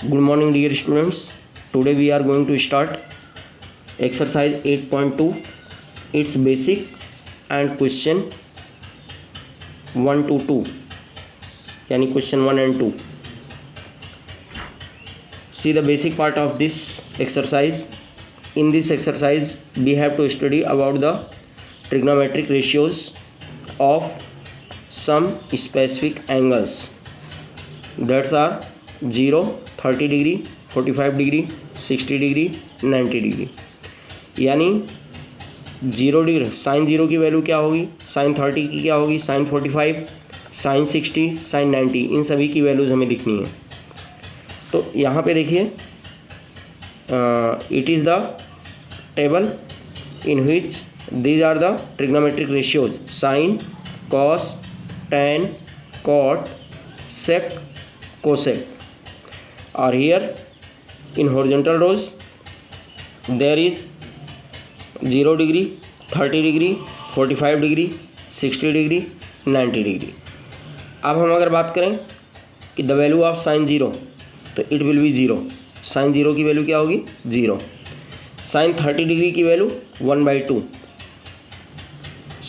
Good morning dear students. Today we are going to start exercise 8.2. Its basic and question 1 to 2 यानी question 1 and 2. See the basic part of this exercise. In this exercise we have to study about the trigonometric ratios of some specific angles. That's are 0, 30 degree, 45 degree, 60 degree, 90 degree. यानी 0 degree sine 0 की value क्या होगी, sign 30 की क्या होगी, sign 45, sign 60, sign 90, इन सभी की values हमें लिखनी है. तो यहाँ पे देखिए it is the table in which these are the trigonometric ratios sine, cos, tan, cot, sec, cosec. Are here in horizontal rows there is 0 degree, 30 degree, 45 degree, 60 degree, 90 degree. अब हम अगर बात करें कि द वैल्यू ऑफ साइन 0 तो it will B 0. Sign 0 की value क्या होगी, 0. साइन 30 डिग्री की value 1/2.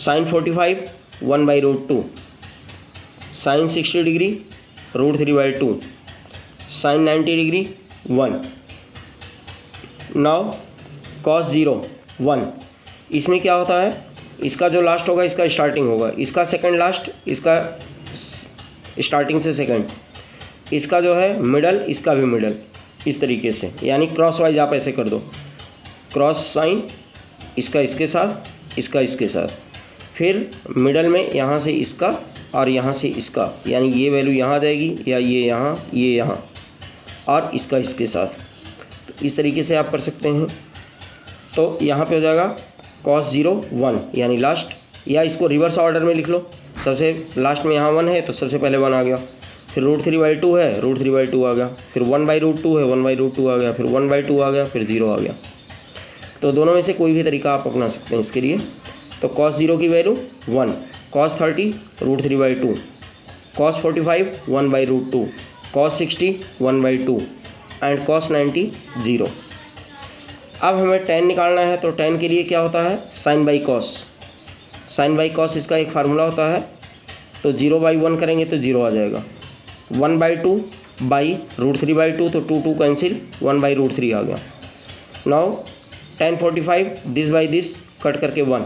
Sine 45 1/√2. Sine 60 degree √3/2. Sine 90 degree 1. Now cos 0 1. इसमें क्या होता है, इसका जो लास्ट होगा इसका स्टार्टिंग होगा, इसका सेकंड लास्ट, इसका स्टार्टिंग से सेकंड, इसका जो है मिडल, इसका भी मिडल, इस तरीके से. यानी क्रॉस वाइज आप ऐसे कर दो, क्रॉस साइन इसका इसके साथ, इसका इसके साथ, फिर मिडल में यहाँ से इसका और यहाँ से इसका, यानी ये वैल्यू यहाँ आ जाएगी या ये यहाँ और इसका इसके साथ. तो इस तरीके से आप कर सकते हैं. तो यहाँ पे हो जाएगा cos 0 1 यानी लास्ट, या इसको रिवर्स ऑर्डर में लिख लो. सबसे लास्ट में यहाँ 1 है तो सबसे पहले 1 आ गया, फिर √3/2 है, √3/2 आ गया, फिर 1/√2 है, 1/√2 आ गया, फिर 1/2 आ गया, फिर 0 आ गया. तो दोनों में से कोई भी तरीका आप अपना सकते हैं इसके लिए. तो cos 0 की value 1, cos 30 √3/2, cos 45 1/√2, cos 60 1/2 and cos 90 0. अब हमें tan निकालना है. तो tan के लिए क्या होता है, sin by cos. sin by cos इसका एक फार्मूला होता है. तो 0/1 करेंगे तो 0 आ जाएगा. 1/2 बाई √3/2 तो 2 कैंसिल, 1/√3 आ गया. Now tan 45 this by this cut करके 1,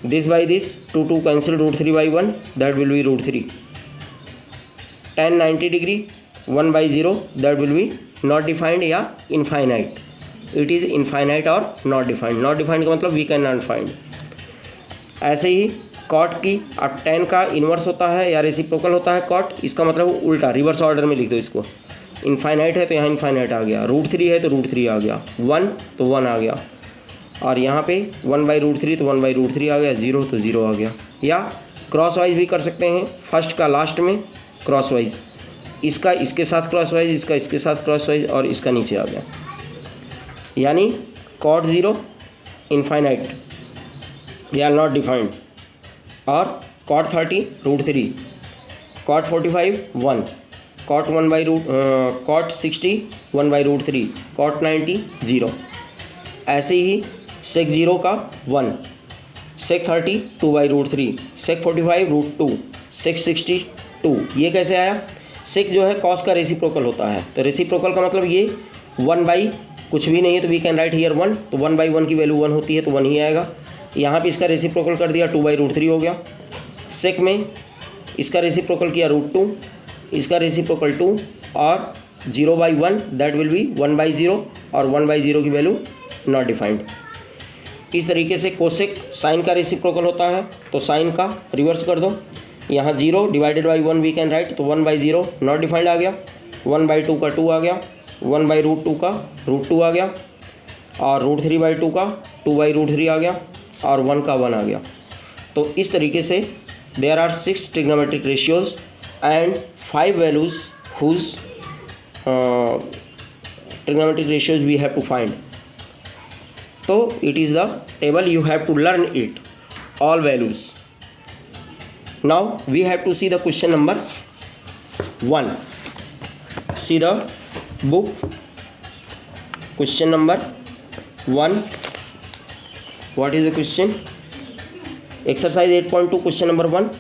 this by this 2 cancel, √3/1 that will B √3. tan 90 degree 1/0 that will B not defined या इनफाइनाइट. इट इज़ इनफाइनाइट और नॉट डिफाइंड. नॉट डिफाइंड का मतलब वी कैन नॉट फाइंड. ऐसे ही cot की, अब tan का inverse होता है या रेसिप्रोकल होता है कॉट, इसका मतलब उल्टा रिवर्स ऑर्डर में लिख दो इसको. इनफाइनाइट है तो यहाँ इनफाइनाइट आ गया, √3 है तो √3 आ गया, 1 तो 1 आ गया, और यहाँ पे 1/√3 तो 1/√3 आ गया, 0 तो 0 आ गया. या क्रॉस वाइज भी कर सकते हैं, फर्स्ट का लास्ट में क्रॉस वाइज, इसका इसके साथ क्रॉस वाइज, इसका इसके साथ क्रॉस वाइज, और इसका नीचे आ गया. यानी cot 0 इनफाइनाइट या नॉट डिफाइंड, और cot 30 √3, cot 45 1, cot 60 1/√3, cot 90 0. ऐसे ही sec 0 का 1, sec 30 2/√3, sec 45 √2, sec 60 2. ये कैसे आया, sec जो है cos का रेसिप्रोकल होता है. तो रेसिप्रोकल का मतलब ये 1/ कुछ भी नहीं है तो वी कैन राइट हियर 1. तो 1/1 की वैल्यू 1 होती है तो 1 ही आएगा. यहाँ पे इसका रेसिप्रोकल कर दिया, 2/√3 हो गया. sec में इसका रेसिप्रोकल किया √2, इसका रेसिप्रोकल 2, और 0/1 दैट विल बी 1/0, और 1/0 की वैल्यू नॉट डिफाइंड. इस तरीके से कोसेक साइन का रेसिप्रोकल होता है, तो साइन का रिवर्स कर दो. यहाँ 0 divided by 1 we can write, तो 1/0 नॉट डिफाइंड आ गया, 1/2 का 2 आ गया, 1/√2 का √2 आ गया, और √3/2 का 2/√3 आ गया, और 1 का 1 आ गया. तो इस तरीके से there are 6 trigonometric ratios and 5 values whose trigonometric ratios we have to find. So it is the table, you have to learn it, all values. Now we have to see the question number 1. See the book. Question number 1. What is the question? Exercise 8.2 question number 1.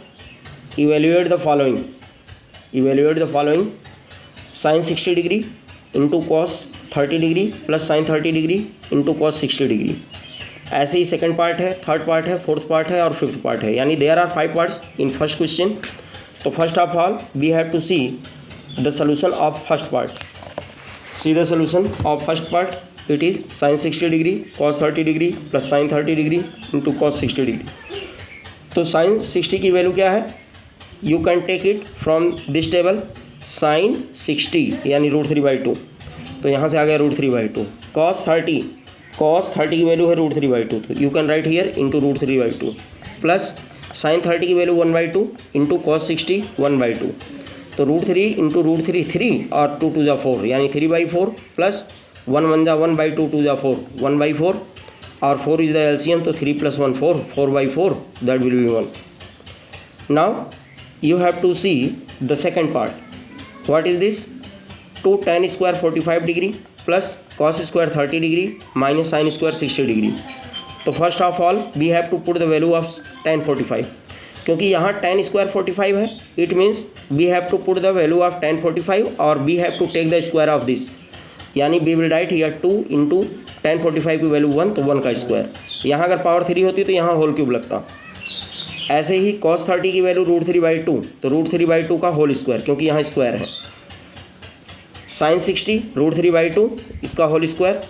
Evaluate the following. Sin 60 degree into cos 30 degree plus sin 30 degree into cos 60 degree. ऐसे ही second part है, third part है, fourth part है और fifth part है, यानी there are 5 parts in first question. तो first of all we have to see the solution of first part. See the solution of first part. It is sin 60 degree cos 30 degree plus sin 30 degree into cos 60 degree. तो sin 60 की value क्या है? You can take it from this table. sin 60 यानी √3/2. तो यहाँ से आ गया √3/2. cos 30 की वैल्यू है √3/2. तो you can write here into √3/2 plus sin 30 की वैल्यू 1/2 इंटू cos 60 1/2. तो √3 इंटू √3 3 और 2 2 4 यानी 3/4 प्लस 1 1 1/2 2 4 1/4 और 4 इज द एलसीएम. तो 3 + 1 4 4/4 that will be 1. Now you have to see the second part. What is this? 2 tan square 45 degree plus cos square 30 degree minus sin square 60 degree. तो first of all we have to put the value of tan 45. क्योंकि यहाँ tan square 45 है, it means we have to put the value of tan 45 और we have to take the square of this. यानी we will write here 2 into tan 45 की value 1 तो 1 का square. यहाँ अगर पावर 3 होती तो यहाँ होल क्यूब लगता. ऐसे ही cos 30 की वैल्यू √3/2 तो √3/2 का होल स्क्वायर क्योंकि यहाँ स्क्वायर है. sin 60 √3/2 इसका whole square.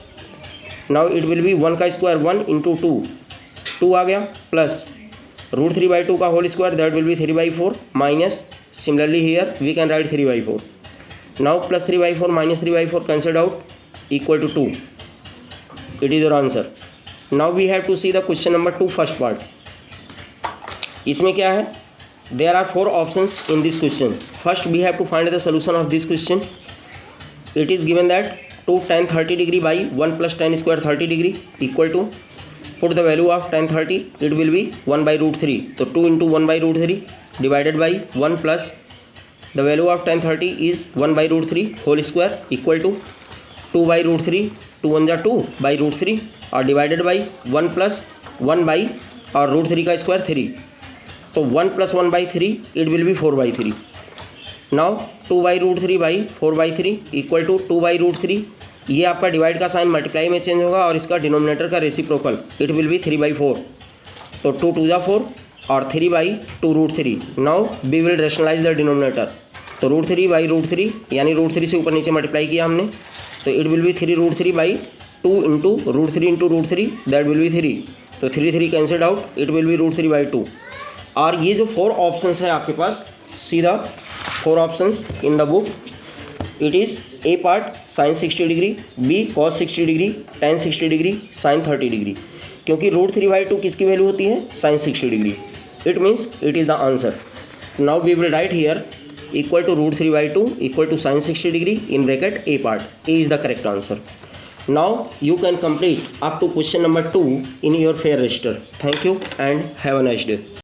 Now it will be 1 का स्क्वायर 1 इंटू 2 आ गया प्लस √3/2 का whole square that will be 3/4 minus similarly here we can write 3/4. Now plus 3/4 minus 3/4 cancelled out equal to 2. It is your answer. Now we have to see the question number 2 first part. इसमें क्या है? There are 4 options in this question. First we have to find the solution of this question. It is given that 2 tan 30 degree by 1 plus tan square 30 degree equal to, put the value of tan 30, it will be 1/√3. So 2 into 1/√3 divided by 1 plus the value of tan 30 is 1/√3 whole square equal to 2/√3. 2 1 जा 2/√3 और divided by 1 plus 1 by और √3 का square 3. तो 1 plus 1/3 it will be 4/3. Now 2/√3 by 4/3 equal to 2/√3. ये आपका divide का sign multiply में change होगा और इसका डिनोमिनेटर का रेसिप्रोकल इट विल बी 3/4. तो 2 2 जा 4 और 3/2√3. Now we will rationalise the denominator. तो √3/√3 यानी √3 से ऊपर नीचे मल्टीप्लाई किया हमने तो it will B 3√3/2 into √3 into √3 that will B 3. तो 3 cancelled out it will B √3/2. और ये जो 4 ऑप्शंस हैं आपके पास, सीधा 4 options in the book. It is A part sin 60 degree, B cos 60 degree, tan 60 degree, sin 30 degree. क्योंकि √3/2 किसकी value होती है? sin 60 degree. It means it is the answer. Now we will write here equal to √3/2 equal to sin 60 degree in bracket A part. A is the correct answer. Now you can complete up to question number 2 in your fair register. Thank you and have a nice day.